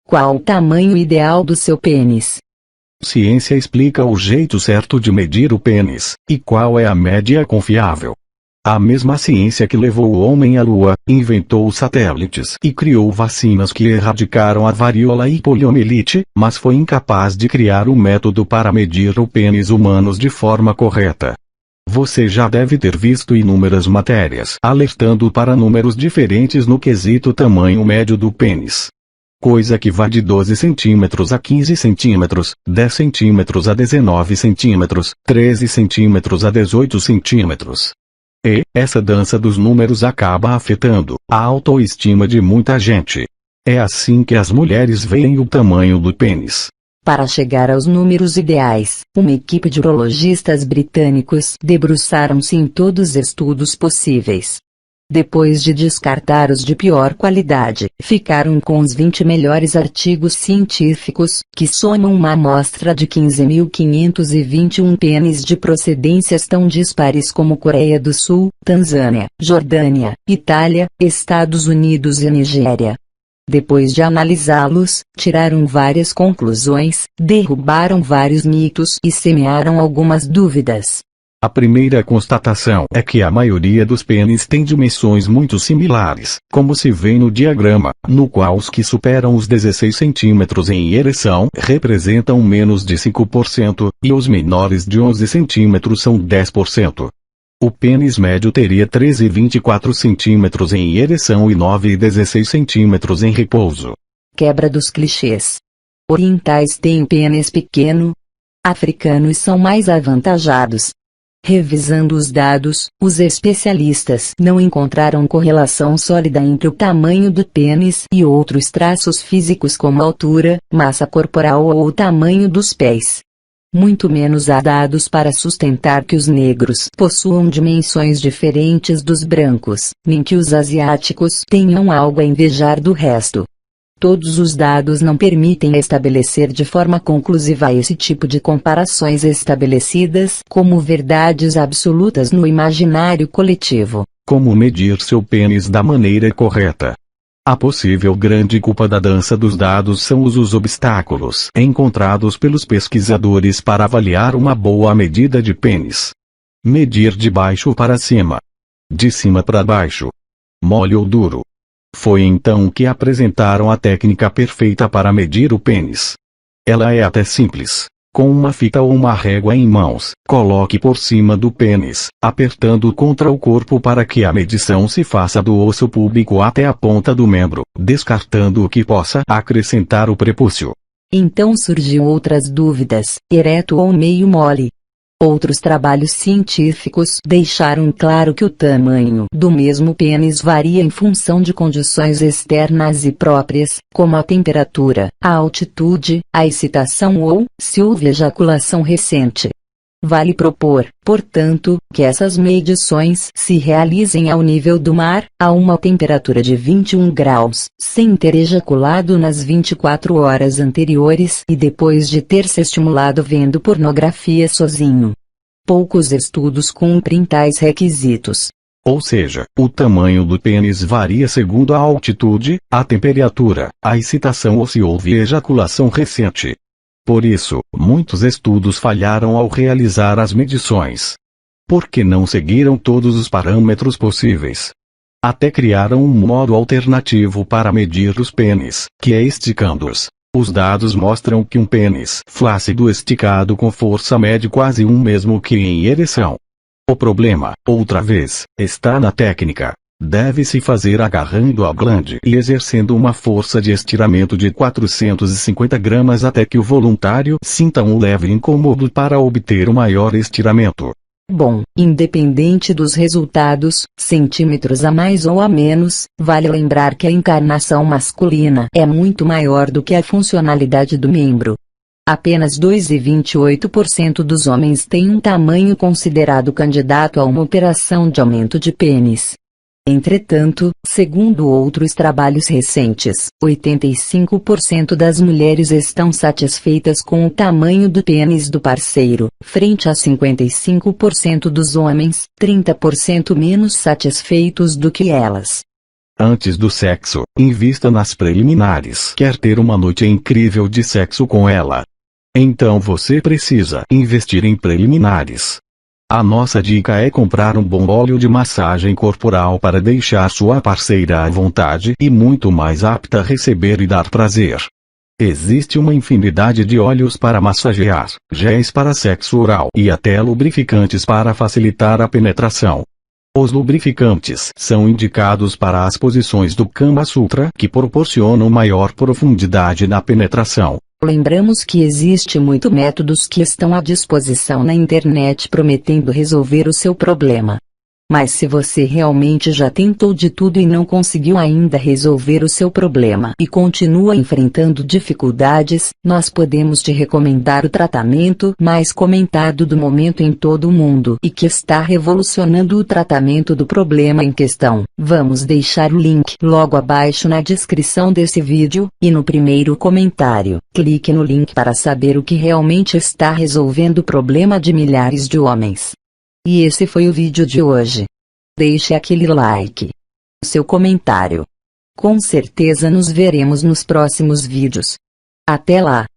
Qual o tamanho ideal do seu pênis? Ciência explica o jeito certo de medir o pênis, e qual é a média confiável. A mesma ciência que levou o homem à Lua, inventou os satélites e criou vacinas que erradicaram a varíola e poliomielite, mas foi incapaz de criar um método para medir o pênis humanos de forma correta. Você já deve ter visto inúmeras matérias alertando para números diferentes no quesito tamanho médio do pênis. Coisa que vai de 12 centímetros a 15 centímetros, 10 centímetros a 19 centímetros, 13 centímetros a 18 centímetros. E, essa dança dos números acaba afetando a autoestima de muita gente. É assim que as mulheres veem o tamanho do pênis. Para chegar aos números ideais, uma equipe de urologistas britânicos debruçaram-se em todos os estudos possíveis. Depois de descartar os de pior qualidade, ficaram com os 20 melhores artigos científicos, que somam uma amostra de 15.521 pênis de procedências tão dispares como Coreia do Sul, Tanzânia, Jordânia, Itália, Estados Unidos e Nigéria. Depois de analisá-los, tiraram várias conclusões, derrubaram vários mitos e semearam algumas dúvidas. A primeira constatação é que a maioria dos pênis tem dimensões muito similares, como se vê no diagrama, no qual os que superam os 16 centímetros em ereção representam menos de 5%, e os menores de 11 centímetros são 10%. O pênis médio teria 13,24 centímetros em ereção e 9,16 centímetros em repouso. Quebra dos clichês. Orientais têm o pênis pequeno. Africanos são mais avantajados. Revisando os dados, os especialistas não encontraram correlação sólida entre o tamanho do pênis e outros traços físicos como altura, massa corporal ou o tamanho dos pés. Muito menos há dados para sustentar que os negros possuam dimensões diferentes dos brancos, nem que os asiáticos tenham algo a invejar do resto. Todos os dados não permitem estabelecer de forma conclusiva esse tipo de comparações estabelecidas como verdades absolutas no imaginário coletivo. Como medir seu pênis da maneira correta? A possível grande culpa da dança dos dados são os obstáculos encontrados pelos pesquisadores para avaliar uma boa medida de pênis. Medir de baixo para cima. De cima para baixo. Mole ou duro. Foi então que apresentaram a técnica perfeita para medir o pênis. Ela é até simples. Com uma fita ou uma régua em mãos, coloque por cima do pênis, apertando contra o corpo para que a medição se faça do osso púbico até a ponta do membro, descartando o que possa acrescentar o prepúcio. Então surgiam outras dúvidas: ereto ou meio mole? Outros trabalhos científicos deixaram claro que o tamanho do mesmo pênis varia em função de condições externas e próprias, como a temperatura, a altitude, a excitação ou, se houve ejaculação recente. Vale propor, portanto, que essas medições se realizem ao nível do mar, a uma temperatura de 21 graus, sem ter ejaculado nas 24 horas anteriores e depois de ter se estimulado vendo pornografia sozinho. Poucos estudos cumprem tais requisitos. Ou seja, o tamanho do pênis varia segundo a altitude, a temperatura, a excitação ou se houve ejaculação recente. Por isso, muitos estudos falharam ao realizar as medições. Porque não seguiram todos os parâmetros possíveis. Até criaram um modo alternativo para medir os pênis, que é esticando-os. Os dados mostram que um pênis flácido esticado com força mede quase o mesmo que em ereção. O problema, outra vez, está na técnica. Deve-se fazer agarrando a glande e exercendo uma força de estiramento de 450 gramas até que o voluntário sinta um leve incômodo para obter o maior estiramento. Bom, independente dos resultados, centímetros a mais ou a menos, vale lembrar que a encarnação masculina é muito maior do que a funcionalidade do membro. Apenas 2,28% dos homens têm um tamanho considerado candidato a uma operação de aumento de pênis. Entretanto, segundo outros trabalhos recentes, 85% das mulheres estão satisfeitas com o tamanho do pênis do parceiro, frente a 55% dos homens, 30% menos satisfeitos do que elas. Antes do sexo, invista nas preliminares. Quer ter uma noite incrível de sexo com ela? Então você precisa investir em preliminares. A nossa dica é comprar um bom óleo de massagem corporal para deixar sua parceira à vontade e muito mais apta a receber e dar prazer. Existe uma infinidade de óleos para massagear, géis para sexo oral e até lubrificantes para facilitar a penetração. Os lubrificantes são indicados para as posições do Kama Sutra que proporcionam maior profundidade na penetração. Lembramos que existe muitos métodos que estão à disposição na internet prometendo resolver o seu problema. Mas se você realmente já tentou de tudo e não conseguiu ainda resolver o seu problema e continua enfrentando dificuldades, nós podemos te recomendar o tratamento mais comentado do momento em todo o mundo e que está revolucionando o tratamento do problema em questão. Vamos deixar o link logo abaixo na descrição desse vídeo, e no primeiro comentário. Clique no link para saber o que realmente está resolvendo o problema de milhares de homens. E esse foi o vídeo de hoje. Deixe aquele like, seu comentário. Com certeza nos veremos nos próximos vídeos. Até lá!